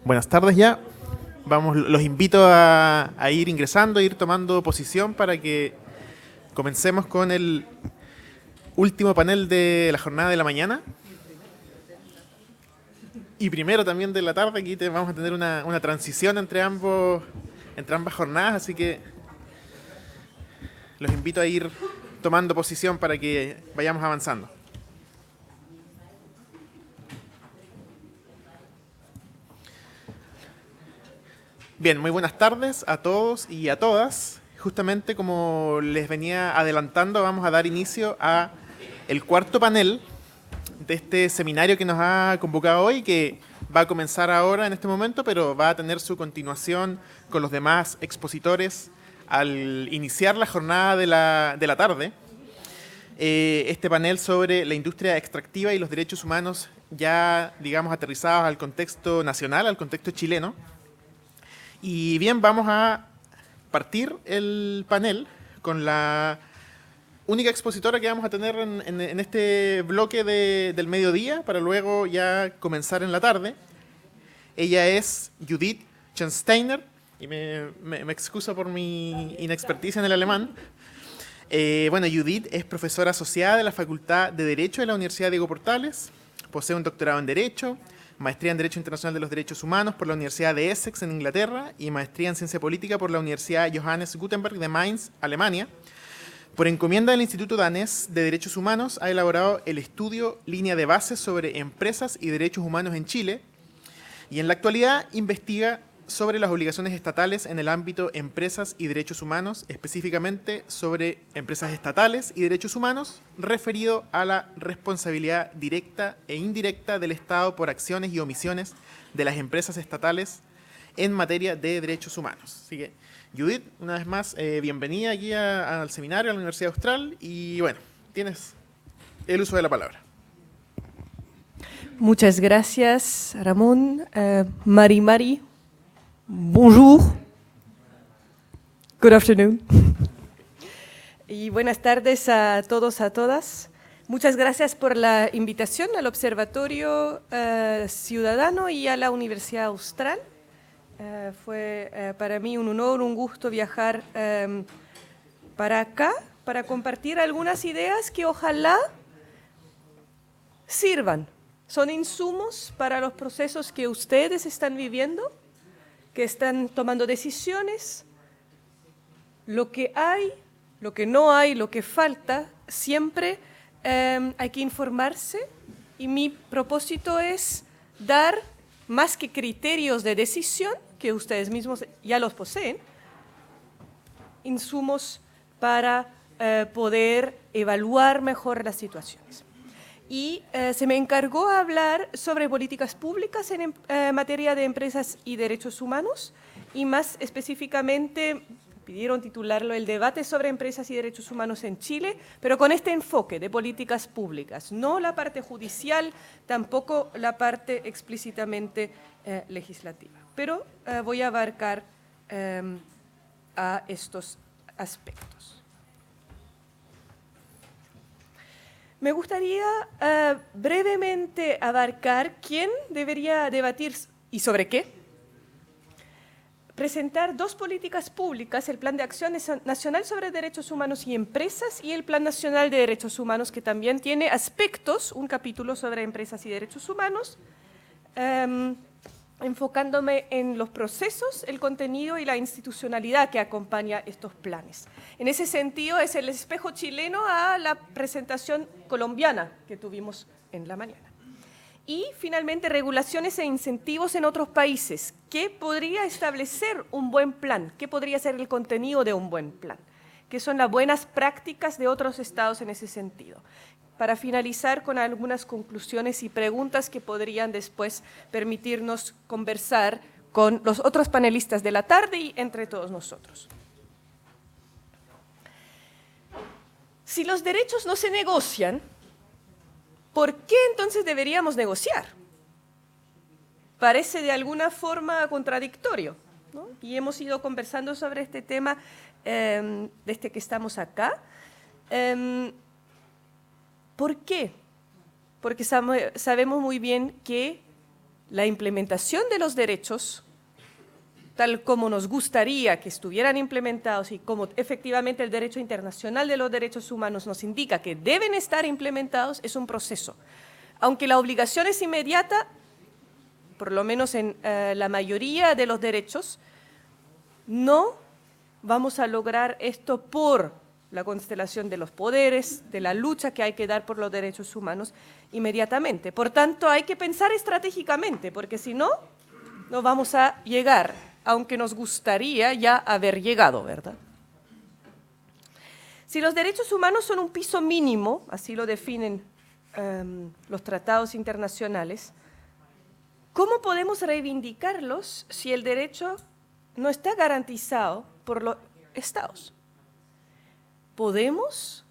Buenas tardes ya. Vamos, los invito a ir ingresando, a ir tomando posición para que comencemos con el último panel de la jornada de la mañana. Y primero también de la tarde. Aquí vamos a tener una transición entre ambas jornadas, así que los invito a ir tomando posición para que vayamos avanzando. Bien, muy buenas tardes a todos y a todas. Justamente como les venía adelantando, vamos a dar inicio a el cuarto panel de este seminario que nos ha convocado hoy, que va a comenzar ahora en este momento, pero va a tener su continuación con los demás expositores al iniciar la jornada de la tarde. Este panel sobre la industria extractiva y los derechos humanos ya, digamos, aterrizados al contexto nacional, al contexto chileno. Y bien, vamos a partir el panel con la única expositora que vamos a tener en este bloque del mediodía, para luego ya comenzar en la tarde. Ella es Judith Schensteiner, y me excuso por mi inexperticia en el alemán. Bueno, Judith es profesora asociada de la Facultad de Derecho de la Universidad Diego Portales, posee un doctorado en Derecho, maestría en Derecho Internacional de los Derechos Humanos por la Universidad de Essex en Inglaterra y maestría en Ciencia Política por la Universidad Johannes Gutenberg de Mainz, Alemania. Por encomienda del Instituto Danés de Derechos Humanos ha elaborado el estudio Línea de Bases sobre Empresas y Derechos Humanos en Chile, y en la actualidad investiga sobre las obligaciones estatales en el ámbito empresas y derechos humanos, específicamente sobre empresas estatales y derechos humanos, referido a la responsabilidad directa e indirecta del Estado por acciones y omisiones de las empresas estatales en materia de derechos humanos. Así que, Judith, una vez más, bienvenida aquí al seminario, a la Universidad Austral, y bueno, tienes el uso de la palabra. Muchas gracias, Ramón. Mari, bonjour. Good afternoon. Y buenas tardes a todos, a todas. Muchas gracias por la invitación al Observatorio Ciudadano y a la Universidad Austral. Fue para mí un honor, un gusto viajar para acá, para compartir algunas ideas que ojalá sirvan. Son insumos para los procesos que ustedes están viviendo, que están tomando decisiones, lo que hay, lo que no hay, lo que falta. Siempre hay que informarse, y mi propósito es dar, más que criterios de decisión, que ustedes mismos ya los poseen, insumos para poder evaluar mejor las situaciones. Y se me encargó hablar sobre políticas públicas en materia de empresas y derechos humanos, y más específicamente pidieron titularlo El debate sobre empresas y derechos humanos en Chile, pero con este enfoque de políticas públicas, no la parte judicial, tampoco la parte explícitamente legislativa. Pero voy a abarcar a estos aspectos. Me gustaría brevemente abarcar quién debería debatir y sobre qué. Presentar dos políticas públicas, el Plan de Acción Nacional sobre Derechos Humanos y Empresas y el Plan Nacional de Derechos Humanos, que también tiene aspectos, un capítulo sobre empresas y derechos humanos, enfocándome en los procesos, el contenido y la institucionalidad que acompaña estos planes. En ese sentido, es el espejo chileno a la presentación colombiana que tuvimos en la mañana. Y, finalmente, regulaciones e incentivos en otros países. ¿Qué podría establecer un buen plan? ¿Qué podría ser el contenido de un buen plan? ¿Qué son las buenas prácticas de otros estados en ese sentido? Para finalizar con algunas conclusiones y preguntas que podrían después permitirnos conversar con los otros panelistas de la tarde y entre todos nosotros. Si los derechos no se negocian, ¿por qué entonces deberíamos negociar? Parece de alguna forma contradictorio, ¿no? Y hemos ido conversando sobre este tema desde que estamos acá. ¿Por qué? Porque sabemos muy bien que la implementación de los derechos, tal como nos gustaría que estuvieran implementados y como efectivamente el derecho internacional de los derechos humanos nos indica que deben estar implementados, es un proceso. Aunque la obligación es inmediata, por lo menos en la mayoría de los derechos, no vamos a lograr esto por la constelación de los poderes, de la lucha que hay que dar por los derechos humanos inmediatamente. Por tanto, hay que pensar estratégicamente, porque si no, no vamos a llegar, aunque nos gustaría ya haber llegado, ¿verdad? Si los derechos humanos son un piso mínimo, así lo definen los tratados internacionales, ¿cómo podemos reivindicarlos si el derecho no está garantizado por los estados? ¿Podemos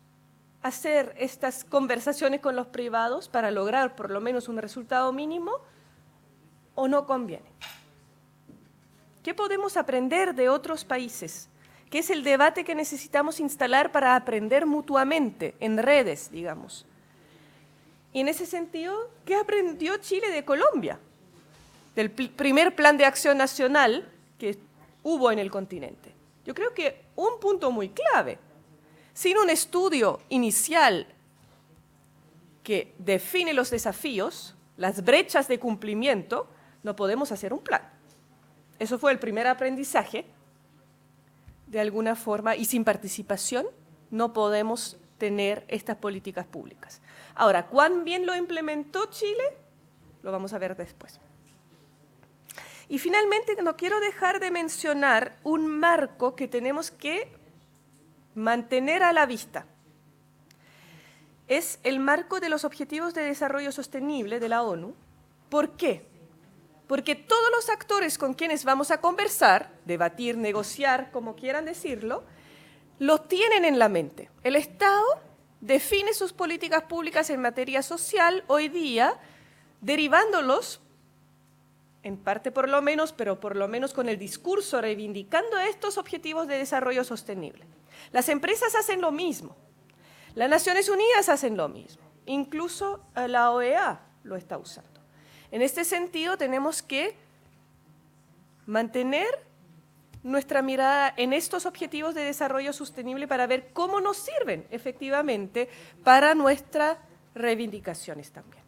hacer estas conversaciones con los privados para lograr por lo menos un resultado mínimo o no conviene? ¿Qué podemos aprender de otros países? ¿Qué es el debate que necesitamos instalar para aprender mutuamente en redes, digamos? Y en ese sentido, ¿qué aprendió Chile de Colombia? Del primer plan de acción nacional que hubo en el continente. Yo creo que un punto muy clave, sin un estudio inicial que define los desafíos, las brechas de cumplimiento, no podemos hacer un plan. Eso fue el primer aprendizaje, de alguna forma, y sin participación no podemos tener estas políticas públicas. Ahora, ¿cuán bien lo implementó Chile? Lo vamos a ver después. Y finalmente, no quiero dejar de mencionar un marco que tenemos que mantener a la vista. Es el marco de los Objetivos de Desarrollo Sostenible de la ONU. ¿Por qué? Porque todos los actores con quienes vamos a conversar, debatir, negociar, como quieran decirlo, lo tienen en la mente. El Estado define sus políticas públicas en materia social hoy día, derivándolos, en parte por lo menos, pero por lo menos con el discurso reivindicando estos objetivos de desarrollo sostenible. Las empresas hacen lo mismo, las Naciones Unidas hacen lo mismo, incluso la OEA lo está usando. En este sentido, tenemos que mantener nuestra mirada en estos objetivos de desarrollo sostenible para ver cómo nos sirven efectivamente para nuestras reivindicaciones también.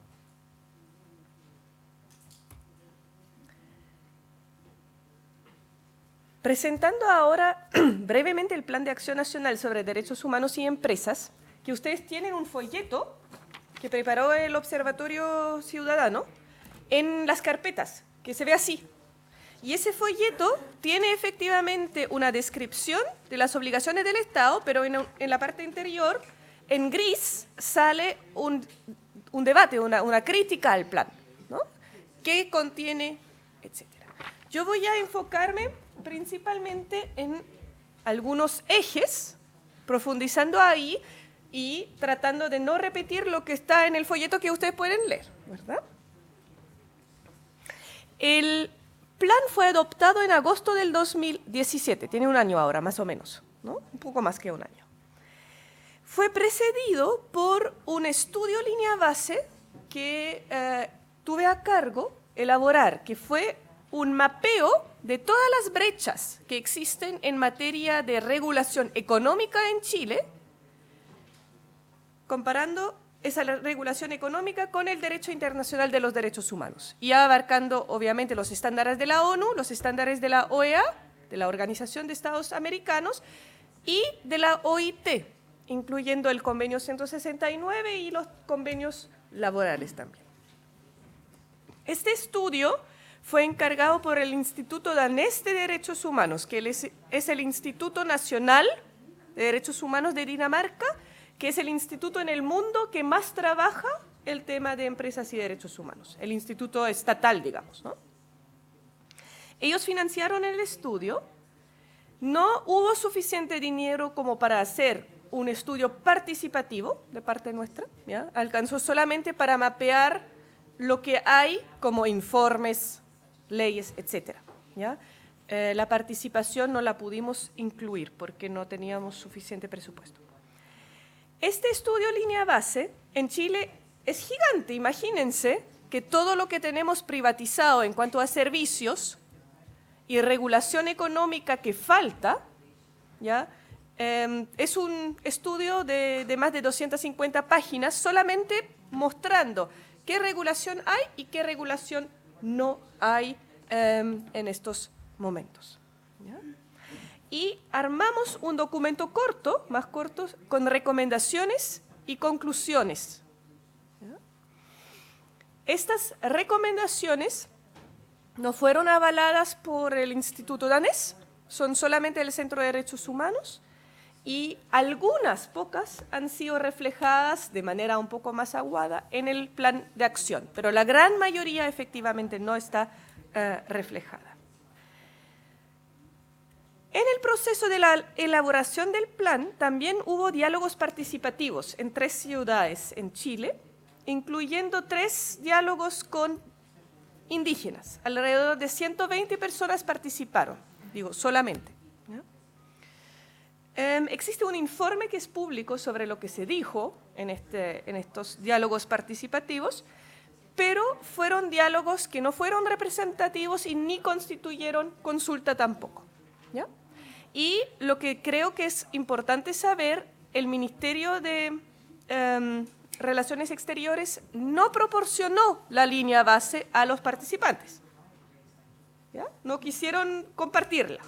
Presentando ahora brevemente el Plan de Acción Nacional sobre Derechos Humanos y Empresas, que ustedes tienen un folleto que preparó el Observatorio Ciudadano en las carpetas, que se ve así. Y ese folleto tiene efectivamente una descripción de las obligaciones del Estado, pero en la parte interior, en gris, sale un debate, una crítica al plan, ¿no? ¿Qué contiene, etcétera? Yo voy a enfocarme principalmente en algunos ejes, profundizando ahí y tratando de no repetir lo que está en el folleto que ustedes pueden leer, ¿verdad? El plan fue adoptado en agosto del 2017, tiene un año ahora, más o menos, ¿no? Un poco más que un año. Fue precedido por un estudio línea base que tuve a cargo elaborar, que fue un mapeo de todas las brechas que existen en materia de regulación económica en Chile, comparando esa regulación económica con el derecho internacional de los derechos humanos y abarcando obviamente los estándares de la ONU, los estándares de la OEA, de la Organización de Estados Americanos, y de la OIT, incluyendo el convenio 169 y los convenios laborales también. Este estudio fue encargado por el Instituto Danés de Derechos Humanos, que es el Instituto Nacional de Derechos Humanos de Dinamarca, que es el instituto en el mundo que más trabaja el tema de empresas y derechos humanos, el instituto estatal, digamos, ¿no? Ellos financiaron el estudio, no hubo suficiente dinero como para hacer un estudio participativo de parte nuestra, ¿ya? Alcanzó solamente para mapear lo que hay como informes, leyes, etcétera, ¿ya? La participación no la pudimos incluir porque no teníamos suficiente presupuesto. Este estudio línea base en Chile es gigante, imagínense, que todo lo que tenemos privatizado en cuanto a servicios y regulación económica que falta, ¿ya? Es un estudio de más de 250 páginas solamente mostrando qué regulación hay y qué regulación no hay en estos momentos. ¿Ya? Y armamos un documento corto, más corto, con recomendaciones y conclusiones. ¿Ya? Estas recomendaciones no fueron avaladas por el Instituto Danés, son solamente del Centro de Derechos Humanos, y algunas, pocas, han sido reflejadas de manera un poco más aguda en el plan de acción, pero la gran mayoría efectivamente no está reflejada. En el proceso de la elaboración del plan también hubo diálogos participativos en 3 ciudades en Chile, incluyendo 3 diálogos con indígenas. Alrededor de 120 personas participaron, digo, solamente. ¿Ya? Existe un informe que es público sobre lo que se dijo en estos diálogos participativos, pero fueron diálogos que no fueron representativos y ni constituyeron consulta tampoco. ¿Ya? Y lo que creo que es importante saber, el Ministerio de Relaciones Exteriores no proporcionó la línea base a los participantes. ¿Ya? No quisieron compartirla.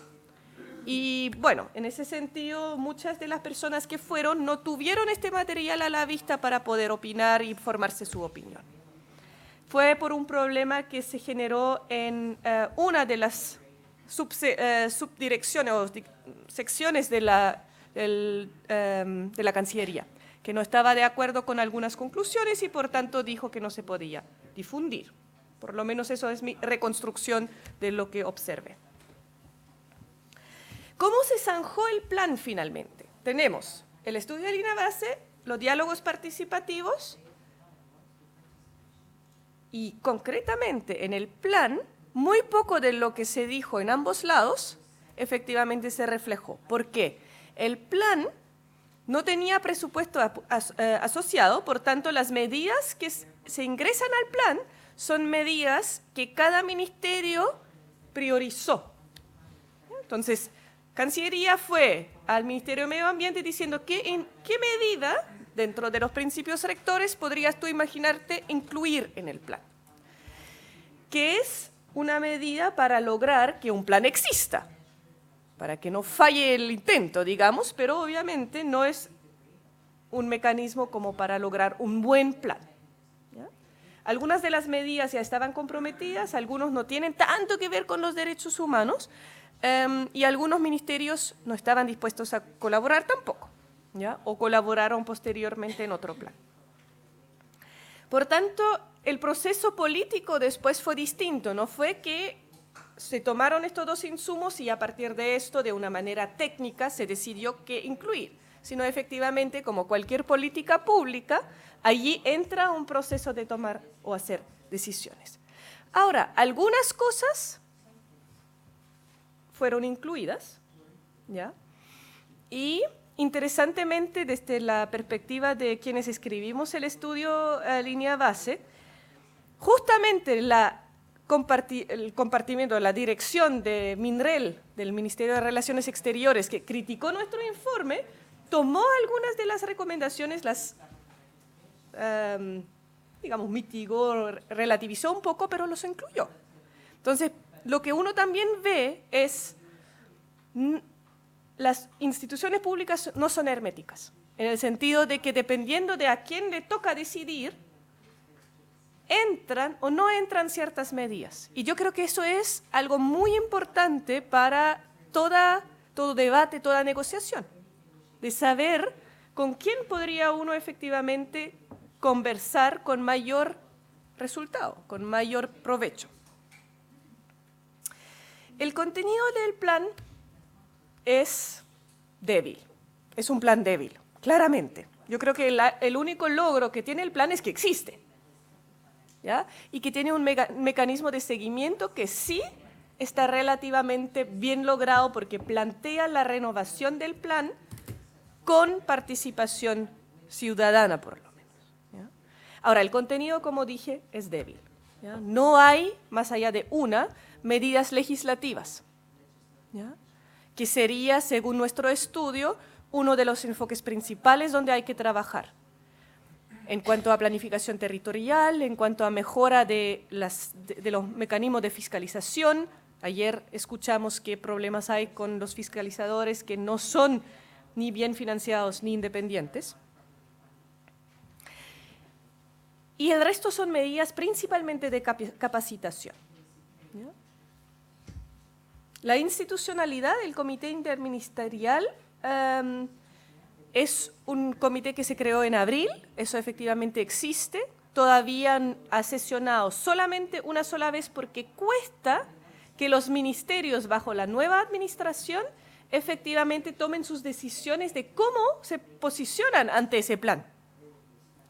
Y bueno, en ese sentido, muchas de las personas que fueron no tuvieron este material a la vista para poder opinar y formarse su opinión. Fue por un problema que se generó en una de las subdirecciones o secciones de la Cancillería, que no estaba de acuerdo con algunas conclusiones y por tanto dijo que no se podía difundir. Por lo menos eso es mi reconstrucción de lo que observé. ¿Cómo se zanjó el plan finalmente? Tenemos el estudio de línea base, los diálogos participativos y concretamente en el plan, muy poco de lo que se dijo en ambos lados efectivamente se reflejó. ¿Por qué? El plan no tenía presupuesto asociado, por tanto las medidas que se ingresan al plan son medidas que cada ministerio priorizó. Entonces, Cancillería fue al Ministerio de Medio Ambiente diciendo que en qué medida, dentro de los principios rectores, podrías tú imaginarte incluir en el plan. Que es una medida para lograr que un plan exista, para que no falle el intento, digamos, pero obviamente no es un mecanismo como para lograr un buen plan. ¿Ya? Algunas de las medidas ya estaban comprometidas, algunos no tienen tanto que ver con los derechos humanos, y algunos ministerios no estaban dispuestos a colaborar tampoco, ¿ya? O colaboraron posteriormente en otro plan. Por tanto, el proceso político después fue distinto, no fue que se tomaron estos 2 insumos y a partir de esto, de una manera técnica, se decidió qué incluir, sino efectivamente, como cualquier política pública, allí entra un proceso de tomar o hacer decisiones. Ahora, algunas cosas fueron incluidas, ¿ya? Y interesantemente, desde la perspectiva de quienes escribimos el estudio línea base, justamente el compartimiento, la dirección de MINREL, del Ministerio de Relaciones Exteriores, que criticó nuestro informe, tomó algunas de las recomendaciones, las, digamos, mitigó, relativizó un poco, pero los incluyó. Entonces, lo que uno también ve es las instituciones públicas no son herméticas, en el sentido de que dependiendo de a quién le toca decidir, entran o no entran ciertas medidas. Y yo creo que eso es algo muy importante para todo debate, toda negociación, de saber con quién podría uno efectivamente conversar con mayor resultado, con mayor provecho. El contenido del plan es débil, es un plan débil, claramente. Yo creo que el único logro que tiene el plan es que existe, ¿ya? Y que tiene un mecanismo de seguimiento que sí está relativamente bien logrado porque plantea la renovación del plan con participación ciudadana, por lo menos, ¿ya? Ahora, el contenido, como dije, es débil. ¿ya? No hay, más allá de medidas legislativas, ¿ya? Que sería, según nuestro estudio, uno de los enfoques principales donde hay que trabajar. En cuanto a planificación territorial, en cuanto a mejora de los mecanismos de fiscalización. Ayer escuchamos qué problemas hay con los fiscalizadores que no son ni bien financiados ni independientes. Y el resto son medidas principalmente de capacitación, ¿ya? La institucionalidad del Comité Interministerial es un comité que se creó en abril, eso efectivamente existe, todavía ha sesionado solamente una sola vez porque cuesta que los ministerios bajo la nueva administración efectivamente tomen sus decisiones de cómo se posicionan ante ese plan.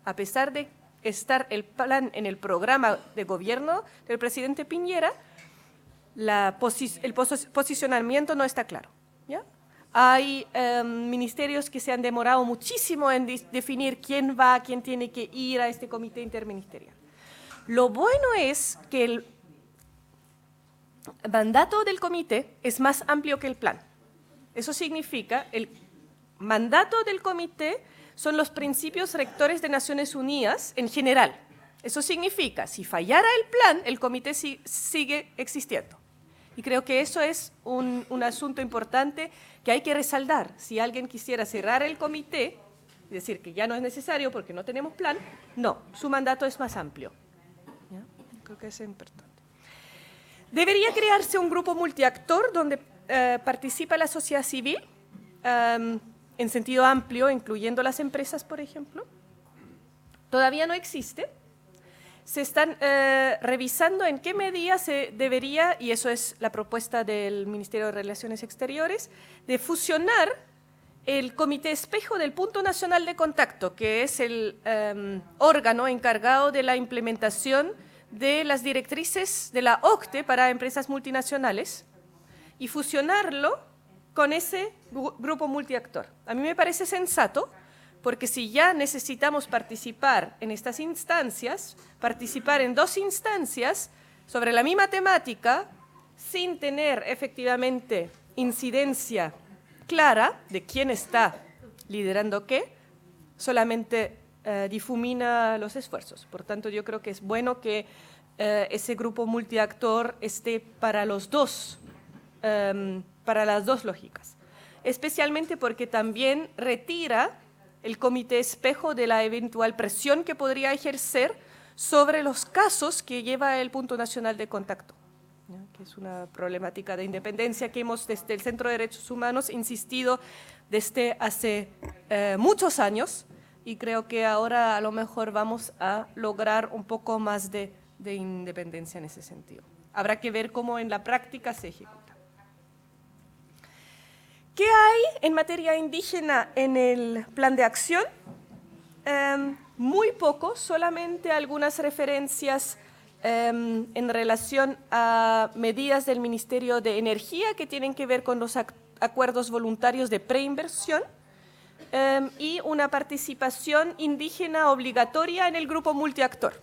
A pesar de estar el plan en el programa de gobierno del presidente Piñera, el posicionamiento no está claro, ¿ya? Hay ministerios que se han demorado muchísimo en definir quién tiene que ir a este comité interministerial. Lo bueno es que el mandato del comité es más amplio que el plan. Eso significa, el mandato del comité son los principios rectores de Naciones Unidas en general. Eso significa, si fallara el plan, el comité sigue existiendo. Y creo que eso es un asunto importante que hay que resaltar. Si alguien quisiera cerrar el comité y decir que ya no es necesario porque no tenemos plan, no, su mandato es más amplio. ¿Ya? Creo que es importante. Debería crearse un grupo multiactor donde participa la sociedad civil, en sentido amplio, incluyendo las empresas, por ejemplo. Todavía no existe. Se están revisando en qué medida se debería, y eso es la propuesta del Ministerio de Relaciones Exteriores, de fusionar el Comité Espejo del Punto Nacional de Contacto, que es el órgano encargado de la implementación de las directrices de la OCDE para empresas multinacionales, y fusionarlo con ese grupo multiactor. A mí me parece sensato, porque si ya necesitamos participar en estas instancias, participar en dos instancias sobre la misma temática, sin tener efectivamente incidencia clara de quién está liderando qué, solamente difumina los esfuerzos. Por tanto, yo creo que es bueno que ese grupo multiactor esté para para las dos lógicas, especialmente porque también retira el comité espejo de la eventual presión que podría ejercer sobre los casos que lleva el Punto Nacional de Contacto, ¿ya? Que es una problemática de independencia que hemos desde el Centro de Derechos Humanos insistido desde hace muchos años, y creo que ahora a lo mejor vamos a lograr un poco más de independencia en ese sentido. Habrá que ver cómo en la práctica se ejecuta. ¿Qué hay en materia indígena en el plan de acción? Muy poco, solamente algunas referencias en relación a medidas del Ministerio de Energía que tienen que ver con los acuerdos voluntarios de preinversión y una participación indígena obligatoria en el grupo multiactor,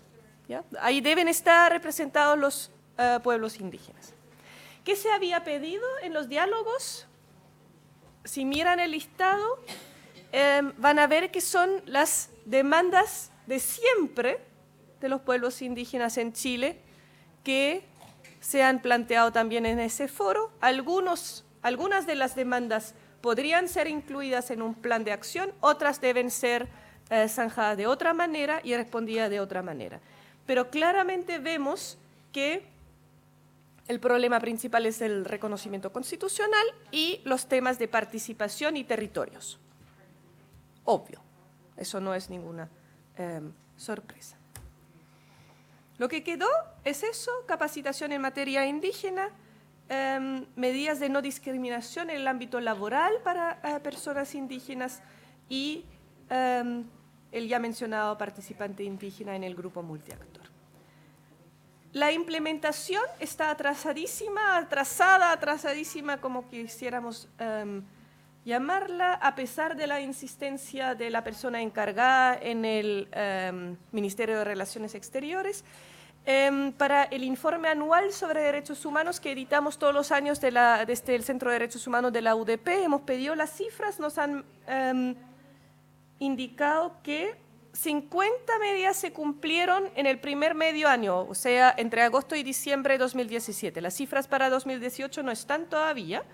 ¿ya? Ahí deben estar representados los pueblos indígenas. ¿Qué se había pedido en los diálogos? Si miran el listado, van a ver que son las demandas de siempre de los pueblos indígenas en Chile que se han planteado también en ese foro. Algunas de las demandas podrían ser incluidas en un plan de acción, otras deben ser zanjadas de otra manera y respondidas de otra manera. Pero claramente vemos que el problema principal es el reconocimiento constitucional y los temas de participación y territorios. Obvio, eso no es ninguna sorpresa. Lo que quedó es eso: capacitación en materia indígena, medidas de no discriminación en el ámbito laboral para personas indígenas y el ya mencionado participante indígena en el grupo multiactor. La implementación está atrasadísima, como quisiéramos llamarla, a pesar de la insistencia de la persona encargada en el Ministerio de Relaciones Exteriores. para el informe anual sobre derechos humanos que editamos todos los años desde el Centro de Derechos Humanos de la UDP, hemos pedido las cifras, nos han indicado que 50 medidas se cumplieron en el primer medio año, o sea, entre agosto y diciembre de 2017. Las cifras para 2018 no están todavía.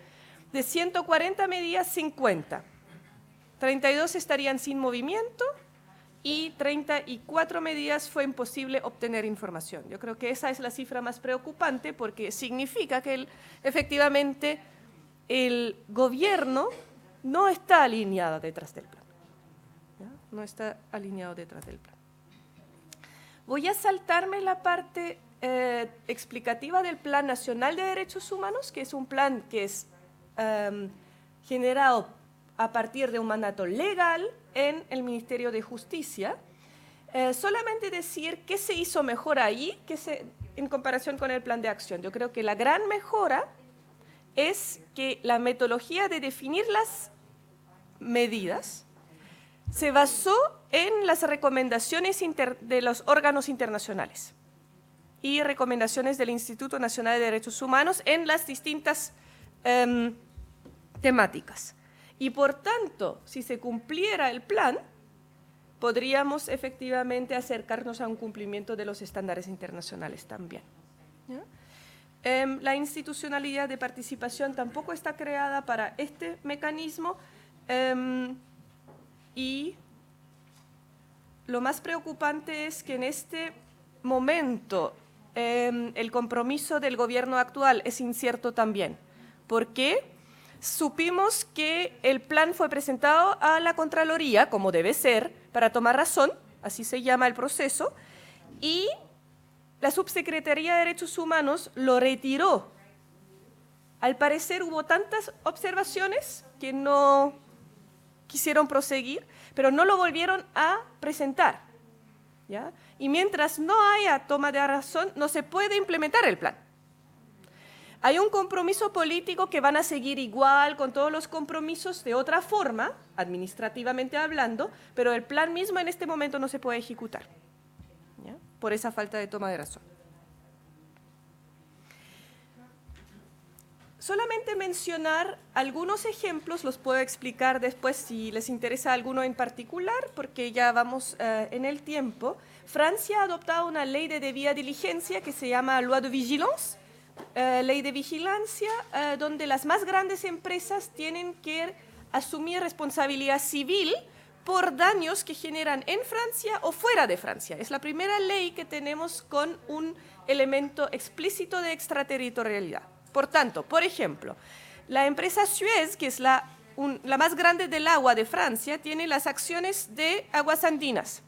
De 140 medidas, 50. 32 estarían sin movimiento y 34 medidas fue imposible obtener información. Yo creo que esa es la cifra más preocupante porque significa que efectivamente el gobierno no está alineado detrás del plan. ¿Ya? No está alineado detrás del plan. Voy a saltarme la parte explicativa del Plan Nacional de Derechos Humanos, que es un plan que es generado a partir de un mandato legal en el Ministerio de Justicia. Solamente decir qué se hizo mejor ahí en comparación con el plan de acción. Yo creo que la gran mejora es que la metodología de definir las medidas se basó en las recomendaciones de los órganos internacionales y recomendaciones del Instituto Nacional de Derechos Humanos en las distintas temáticas. Y por tanto, si se cumpliera el plan, podríamos efectivamente acercarnos a un cumplimiento de los estándares internacionales también. ¿Ya? La institucionalidad de participación tampoco está creada para este mecanismo y lo más preocupante es que en este momento el compromiso del gobierno actual es incierto también. ¿Por qué? Supimos que el plan fue presentado a la Contraloría, como debe ser, para tomar razón, así se llama el proceso, y la Subsecretaría de Derechos Humanos lo retiró. Al parecer hubo tantas observaciones que no quisieron proseguir, pero no lo volvieron a presentar. ¿Ya? Y mientras no haya toma de razón, no se puede implementar el plan. Hay un compromiso político que van a seguir igual con todos los compromisos de otra forma, administrativamente hablando, pero el plan mismo en este momento no se puede ejecutar, ¿ya? Por esa falta de toma de razón. Solamente mencionar algunos ejemplos, los puedo explicar después si les interesa alguno en particular, porque ya vamos en el tiempo. Francia ha adoptado una ley de debida diligencia que se llama Loi de Vigilance, ley de vigilancia, donde las más grandes empresas tienen que asumir responsabilidad civil por daños que generan en Francia o fuera de Francia. Es la primera ley que tenemos con un elemento explícito de extraterritorialidad. Por tanto, por ejemplo, la empresa Suez, que es la más grande del agua de Francia, tiene las acciones de aguas andinas.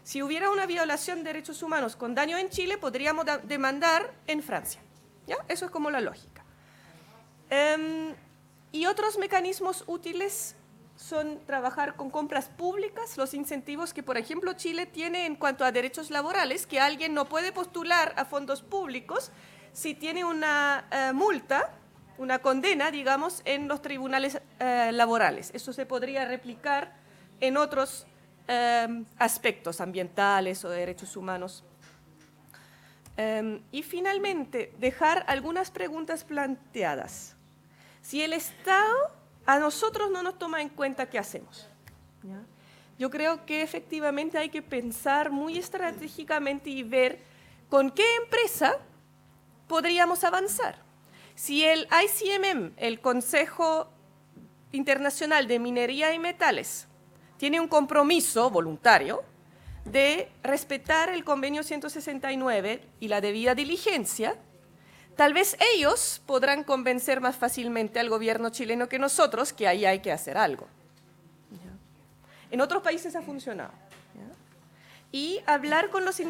Si hubiera una violación de derechos humanos con daño en Chile, podríamos demandar en Francia. ¿Ya? Eso es como la lógica. Y otros mecanismos útiles son trabajar con compras públicas, los incentivos que, por ejemplo, Chile tiene en cuanto a derechos laborales, que alguien no puede postular a fondos públicos si tiene una multa, una condena, digamos, en los tribunales laborales. Eso se podría replicar en otros aspectos ambientales o de derechos humanos. Y finalmente, dejar algunas preguntas planteadas. Si el Estado a nosotros no nos toma en cuenta, ¿qué hacemos? ¿Ya? Yo creo que efectivamente hay que pensar muy estratégicamente y ver con qué empresa podríamos avanzar. Si el ICMM, el Consejo Internacional de Minería y Metales, tiene un compromiso voluntario de respetar el convenio 169 y la debida diligencia, tal vez ellos podrán convencer más fácilmente al gobierno chileno que nosotros que ahí hay que hacer algo. ¿Ya? En otros países ha funcionado. ¿Ya? Y hablar con los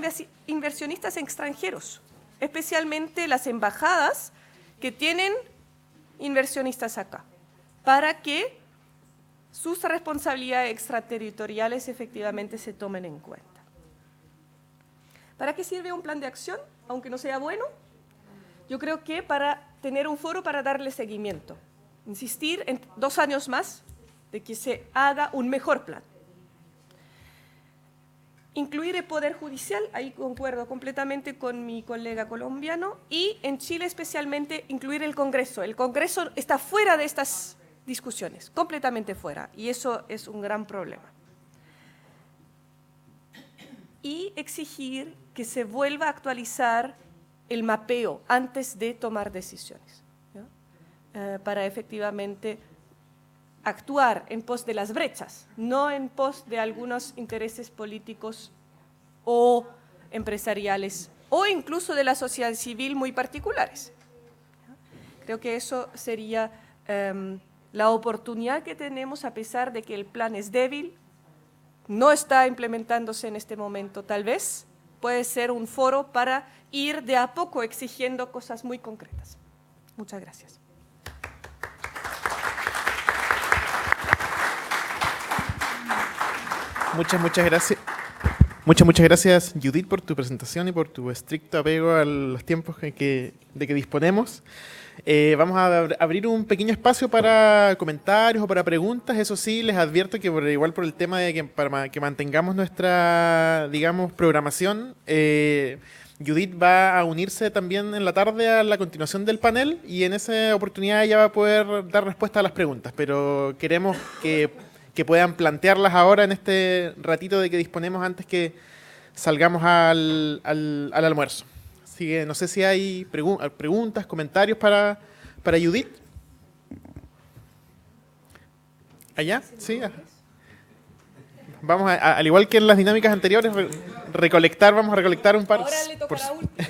inversionistas extranjeros, especialmente las embajadas que tienen inversionistas acá, para que sus responsabilidades extraterritoriales efectivamente se tomen en cuenta. ¿Para qué sirve un plan de acción, aunque no sea bueno? Yo creo que para tener un foro para darle seguimiento, insistir en 2 años más de que se haga un mejor plan. incluir el Poder Judicial, ahí concuerdo completamente con mi colega colombiano, y en Chile especialmente incluir el Congreso. El Congreso está fuera de estas discusiones, completamente fuera, y eso es un gran problema. Y exigir que se vuelva a actualizar el mapeo antes de tomar decisiones, ¿no? Para efectivamente actuar en pos de las brechas, no en pos de algunos intereses políticos o empresariales o incluso de la sociedad civil muy particulares. Creo que eso sería la oportunidad que tenemos, a pesar de que el plan es débil, no está implementándose en este momento, tal vez puede ser un foro para ir de a poco exigiendo cosas muy concretas. Muchas gracias. Muchas gracias. Muchas gracias, Judith, por tu presentación y por tu estricto apego a los tiempos de que disponemos. Vamos a abrir un pequeño espacio para comentarios o para preguntas. Eso sí, les advierto que igual por el tema de que para que mantengamos nuestra, digamos, programación, Judith va a unirse también en la tarde a la continuación del panel y en esa oportunidad ella va a poder dar respuesta a las preguntas, pero queremos que puedan plantearlas ahora en este ratito de que disponemos antes que salgamos al almuerzo. Así que no sé si hay preguntas, comentarios para Judith. ¿Allá? Sí. Vamos al igual que en las dinámicas anteriores, vamos a recolectar un par. Ahora le toca la última,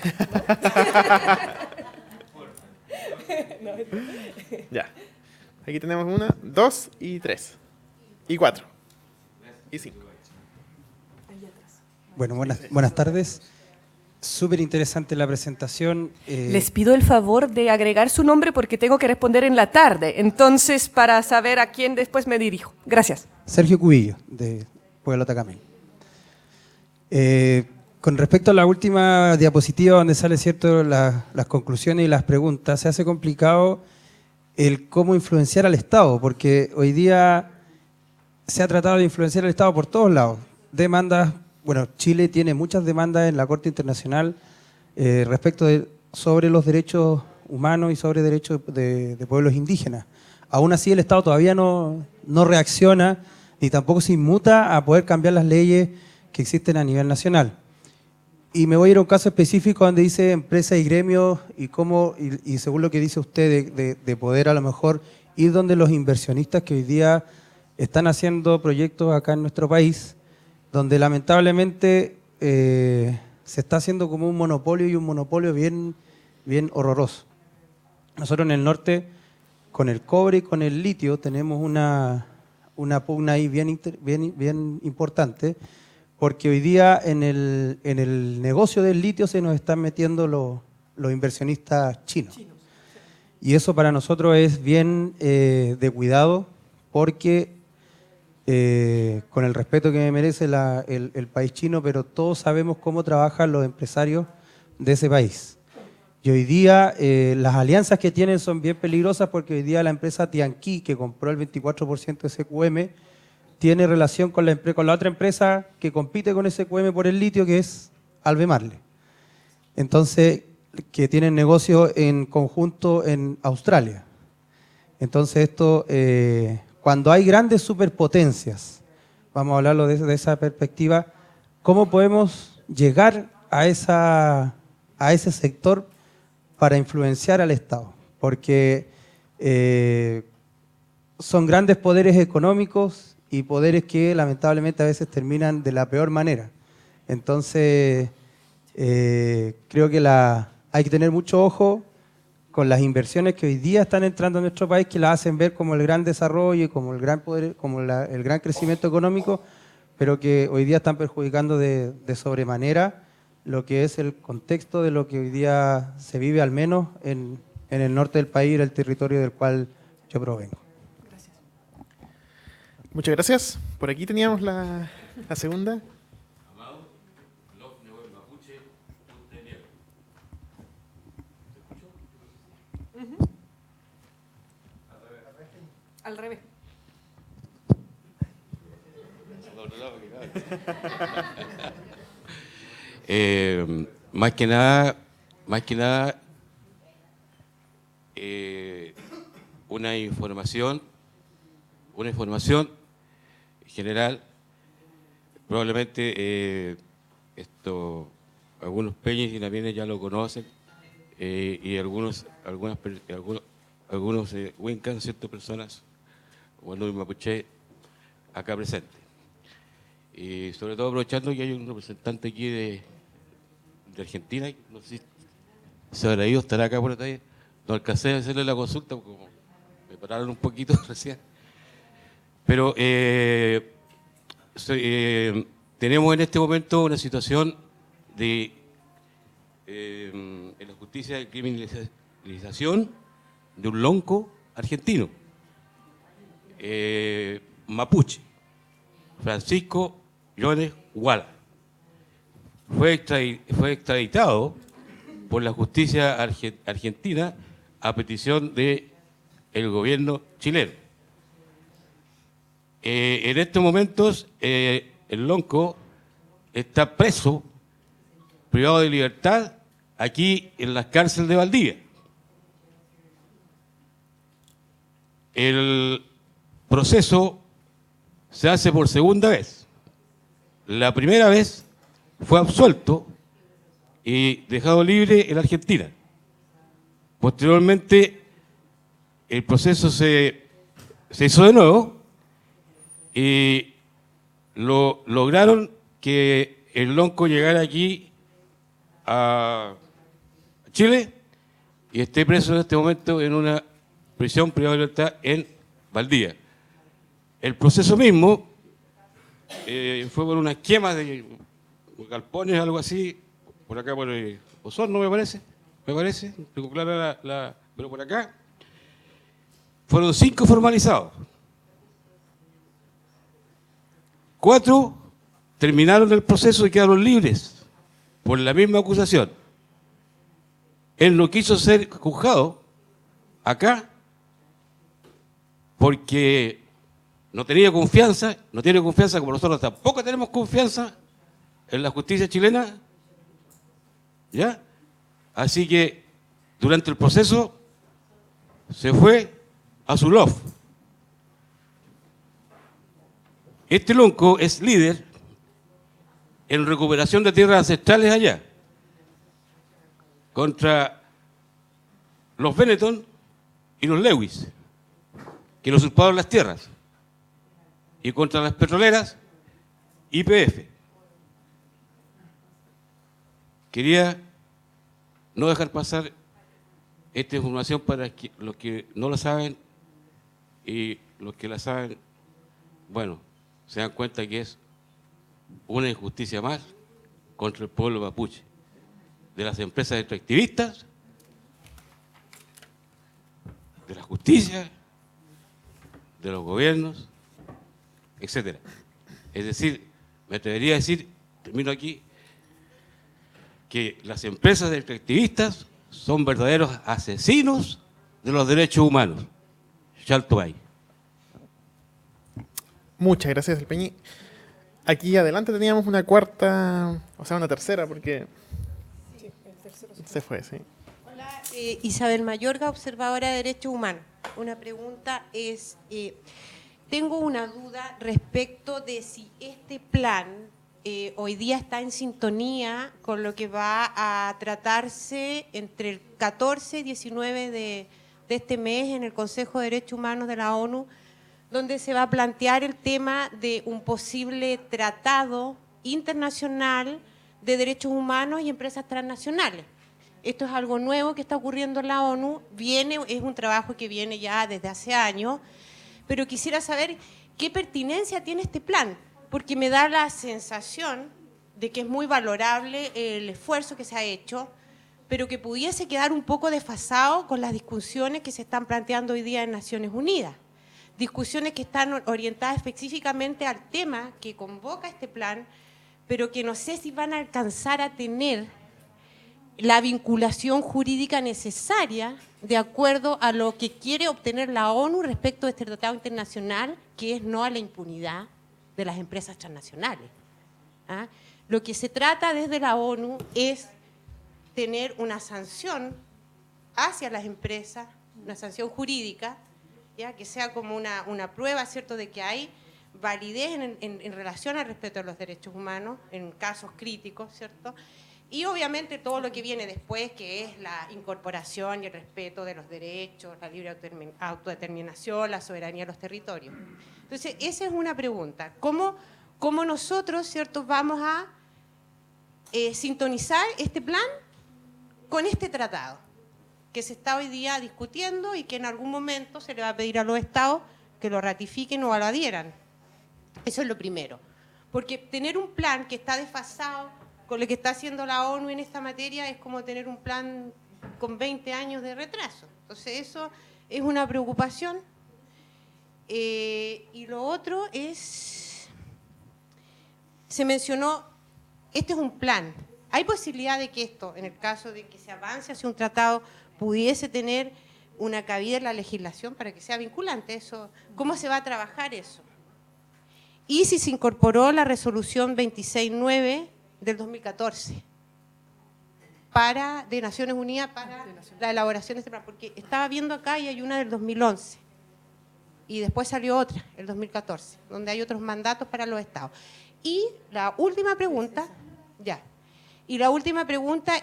¿no? Ya. Aquí tenemos 1, 2 y 3. Y 4. Y 5. Bueno, buenas tardes. Súper interesante la presentación. Les pido el favor de agregar su nombre porque tengo que responder en la tarde, entonces para saber a quién después me dirijo. Gracias. Sergio Cubillo, de Pueblo Tacamén. Con respecto a la última diapositiva donde sale cierto las conclusiones y las preguntas, se hace complicado el cómo influenciar al Estado, porque hoy día se ha tratado de influenciar al Estado por todos lados. Demandas, bueno, Chile tiene muchas demandas en la Corte Internacional sobre los derechos humanos y sobre derechos de pueblos indígenas. Aún así el Estado todavía no reacciona ni tampoco se inmuta a poder cambiar las leyes que existen a nivel nacional. Y me voy a ir a un caso específico donde dice empresa y gremios y según lo que dice usted de poder a lo mejor ir donde los inversionistas que hoy día están haciendo proyectos acá en nuestro país, donde lamentablemente se está haciendo como un monopolio y un monopolio bien horroroso. Nosotros en el norte, con el cobre y con el litio, tenemos una pugna ahí bien importante, porque hoy día en el negocio del litio se nos están metiendo los inversionistas chinos. Y eso para nosotros es bien de cuidado, porque con el respeto que me merece el país chino, pero todos sabemos cómo trabajan los empresarios de ese país. Y hoy día las alianzas que tienen son bien peligrosas, porque hoy día la empresa Tianqi, que compró el 24% de SQM, tiene relación con la otra empresa que compite con SQM por el litio, que es Albemarle. Entonces, que tienen negocio en conjunto en Australia. Entonces esto, cuando hay grandes superpotencias, vamos a hablarlo de esa perspectiva, ¿cómo podemos llegar a ese sector para influenciar al Estado? Porque son grandes poderes económicos y poderes que lamentablemente a veces terminan de la peor manera. Entonces, creo que hay que tener mucho ojo con las inversiones que hoy día están entrando en nuestro país, que las hacen ver como el gran desarrollo y como el gran poder, como el gran crecimiento económico, pero que hoy día están perjudicando de sobremanera lo que es el contexto de lo que hoy día se vive, al menos en el norte del país, el territorio del cual yo provengo. Gracias. Muchas gracias. Por aquí teníamos la segunda. Al revés. Más que nada, una información general. Probablemente algunos peñas y navienes ya lo conocen, y algunos huincas, ciertas personas, bueno, y mapuche, acá presentes. Y sobre todo aprovechando que hay un representante aquí de Argentina, no sé si se habrá ido, estará acá por ahí. No alcancé a hacerle la consulta porque como me pararon un poquito recién. Pero tenemos en este momento una situación de en la justicia de criminalización de un lonco argentino, mapuche, Francisco Llones Guala. Fue extraditado por la justicia argentina a petición del gobierno chileno. En estos momentos, el lonco está preso, privado de libertad, aquí en la cárcel de Valdivia. El proceso se hace por segunda vez. La primera vez fue absuelto y dejado libre en Argentina. Posteriormente, el proceso se hizo de nuevo y lograron que el lonco llegara aquí a Chile y esté preso en este momento en una prisión privada de libertad en Valdivia. El proceso mismo fue por unas quemas de galpones, algo así, por acá por Osorno, me parece, tengo clara pero por acá. Fueron 5 formalizados. 4 terminaron el proceso y quedaron libres por la misma acusación. Él no quiso ser juzgado acá porque no tenía confianza, como nosotros tampoco tenemos confianza en la justicia chilena, ¿ya? Así que durante el proceso se fue a su loft. Este lonco es líder en recuperación de tierras ancestrales allá, contra los Benetton y los Lewis, que nos usurparon las tierras, y contra las petroleras YPF. Quería no dejar pasar esta información para que los que no la saben y los que la saben, bueno, se dan cuenta que es una injusticia más contra el pueblo mapuche, de las empresas extractivistas, de la justicia, de los gobiernos, etcétera. Es decir, me atrevería a decir, termino aquí, que las empresas extractivistas son verdaderos asesinos de los derechos humanos. Chaltobay. Muchas gracias, El Peñi. Aquí adelante teníamos una cuarta, o sea, una tercera, porque se fue, sí. Hola, Isabel Mayorga, observadora de Derechos Humanos. Una pregunta es, tengo una duda respecto de si este plan hoy día está en sintonía con lo que va a tratarse entre el 14 y 19 de este mes en el Consejo de Derechos Humanos de la ONU, donde se va a plantear el tema de un posible tratado internacional de derechos humanos y empresas transnacionales. Esto es algo nuevo que está ocurriendo en la ONU, es un trabajo que viene ya desde hace años, pero quisiera saber qué pertinencia tiene este plan, porque me da la sensación de que es muy valorable el esfuerzo que se ha hecho, pero que pudiese quedar un poco desfasado con las discusiones que se están planteando hoy día en Naciones Unidas. Discusiones que están orientadas específicamente al tema que convoca este plan, pero que no sé si van a alcanzar a tener la vinculación jurídica necesaria de acuerdo a lo que quiere obtener la ONU respecto de este tratado internacional, que es no a la impunidad, de las empresas transnacionales. ¿Ah? Lo que se trata desde la ONU es tener una sanción hacia las empresas, una sanción jurídica, ¿ya? Que sea como una prueba, ¿cierto?, de que hay validez en relación al respeto de los derechos humanos en casos críticos, ¿cierto? Y obviamente todo lo que viene después, que es la incorporación y el respeto de los derechos, la libre autodeterminación, la soberanía de los territorios. Entonces, esa es una pregunta. ¿Cómo nosotros, ¿cierto?, vamos a sintonizar este plan con este tratado que se está hoy día discutiendo y que en algún momento se le va a pedir a los estados que lo ratifiquen o lo adhieran? Eso es lo primero. Porque tener un plan que está desfasado con lo que está haciendo la ONU en esta materia es como tener un plan con 20 años de retraso. Entonces eso es una preocupación. Y lo otro es, se mencionó, este es un plan. ¿Hay posibilidad de que esto, en el caso de que se avance hacia un tratado, pudiese tener una cabida en la legislación para que sea vinculante? Eso, ¿cómo se va a trabajar eso? Y si se incorporó la resolución 26.9 del 2014 de Naciones Unidas para la elaboración de este plan, porque estaba viendo acá y hay una del 2011 y después salió otra, el 2014, donde hay otros mandatos para los estados. Y la última pregunta,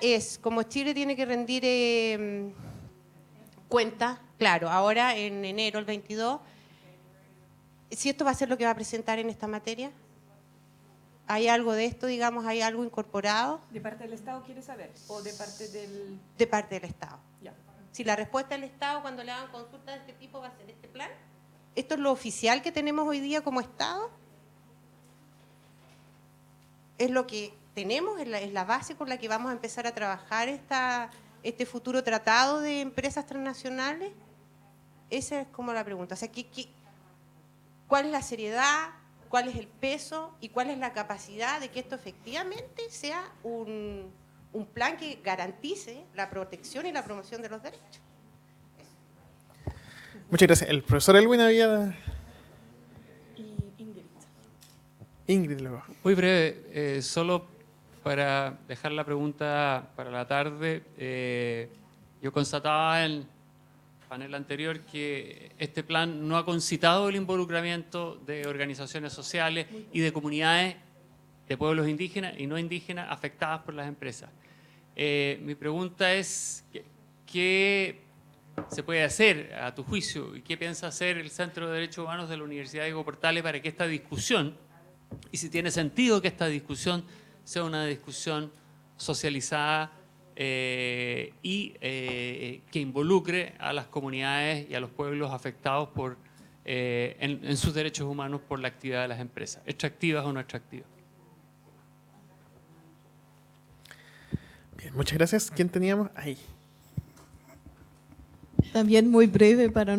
es, como Chile tiene que rendir cuenta, claro, ahora en enero, el 22, si esto va a ser lo que va a presentar en esta materia. ¿Hay algo de esto, digamos, hay algo incorporado? ¿De parte del Estado quieres saber? ¿O de parte del...? De parte del Estado. Ya. Si la respuesta del Estado cuando le hagan consulta de este tipo va a ser este plan, ¿esto es lo oficial que tenemos hoy día como Estado? ¿Es lo que tenemos? ¿Es la base con la que vamos a empezar a trabajar este futuro tratado de empresas transnacionales? Esa es como la pregunta. O sea, ¿cuál es la seriedad? ¿Cuál es el peso y cuál es la capacidad de que esto efectivamente sea un plan que garantice la protección y la promoción de los derechos? Muchas gracias. El profesor Elwin había... Y Ingrid. Ingrid luego. Muy breve, solo para dejar la pregunta para la tarde. Yo constataba en el panel anterior que este plan no ha concitado el involucramiento de organizaciones sociales y de comunidades de pueblos indígenas y no indígenas afectadas por las empresas. Mi pregunta es, ¿qué se puede hacer a tu juicio y qué piensa hacer el Centro de Derechos Humanos de la Universidad Diego Portales para que esta discusión, y si tiene sentido que esta discusión sea una discusión socializada y que involucre a las comunidades y a los pueblos afectados en sus derechos humanos por la actividad de las empresas, extractivas o no extractivas? Bien, muchas gracias. ¿Quién teníamos? Ahí. También muy breve para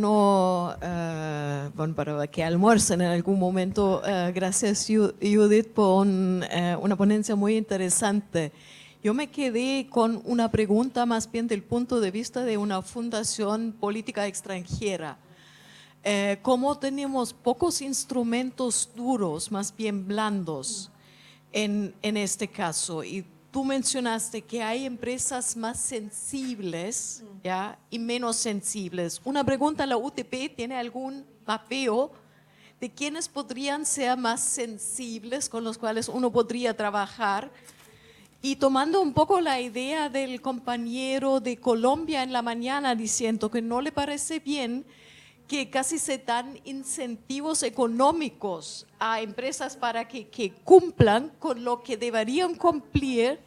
para que almuercen en algún momento. Gracias Judith por una ponencia muy interesante. Yo me quedé con una pregunta más bien del punto de vista de una fundación política extranjera. Como tenemos pocos instrumentos duros, más bien blandos en este caso, y tú mencionaste que hay empresas más sensibles, ¿ya?, y menos sensibles. Una pregunta, ¿la UTP tiene algún mapeo de quiénes podrían ser más sensibles con los cuales uno podría trabajar? Y tomando un poco la idea del compañero de Colombia en la mañana diciendo que no le parece bien que casi se dan incentivos económicos a empresas para que cumplan con lo que deberían cumplir,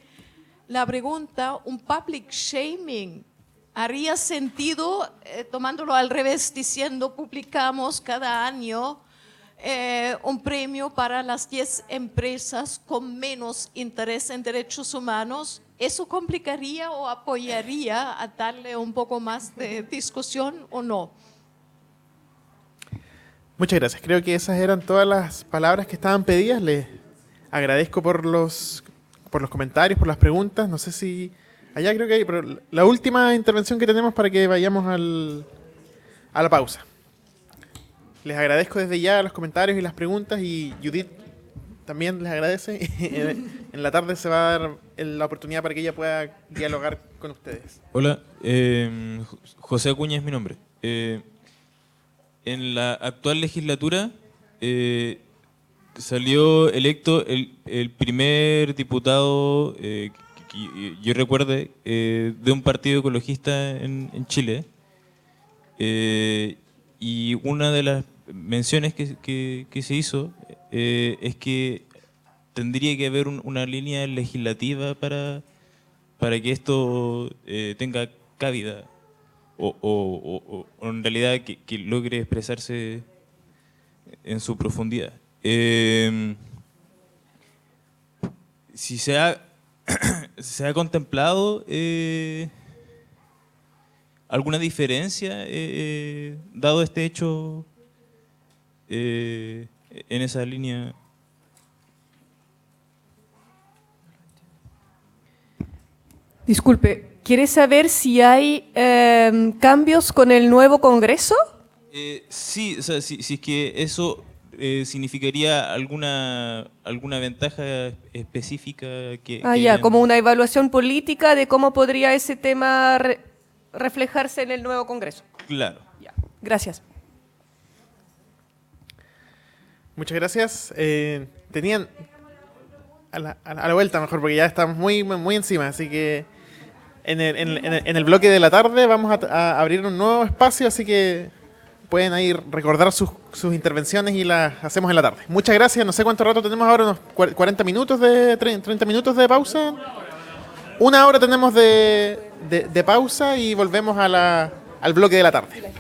la pregunta, ¿un public shaming haría sentido, tomándolo al revés, diciendo publicamos cada año un premio para las 10 empresas con menos interés en derechos humanos? ¿Eso complicaría o apoyaría a darle un poco más de discusión o no? Muchas gracias. Creo que esas eran todas las palabras que estaban pedidas. Les agradezco por los comentarios, por las preguntas. No sé si... Allá creo que hay, pero la última intervención que tenemos para que vayamos a la pausa. les agradezco desde ya los comentarios y las preguntas, y Judith también les agradece. En la tarde se va a dar la oportunidad para que ella pueda dialogar con ustedes. Hola, José Acuña es mi nombre. En la actual legislatura salió electo el primer diputado que yo recuerde de un partido ecologista en Chile. Y una de las menciones que se hizo es que tendría que haber una línea legislativa para que esto tenga cabida o en realidad que logre expresarse en su profundidad. Si se ha contemplado alguna diferencia dado este hecho en esa línea. Disculpe, ¿quiere saber si hay cambios con el nuevo Congreso? Sí, o sea, si es que eso significaría alguna ventaja específica que... Ya, como una evaluación política de cómo podría ese tema reflejarse en el nuevo Congreso. Claro. Ya, gracias. Muchas gracias. Tenían a la vuelta mejor, porque ya estamos muy encima, así que en el bloque de la tarde vamos a abrir un nuevo espacio, así que pueden ahí recordar sus intervenciones y las hacemos en la tarde. Muchas gracias. No sé cuánto rato tenemos ahora, unos 40 minutos 30 minutos de pausa. Una hora tenemos de pausa y volvemos al bloque de la tarde.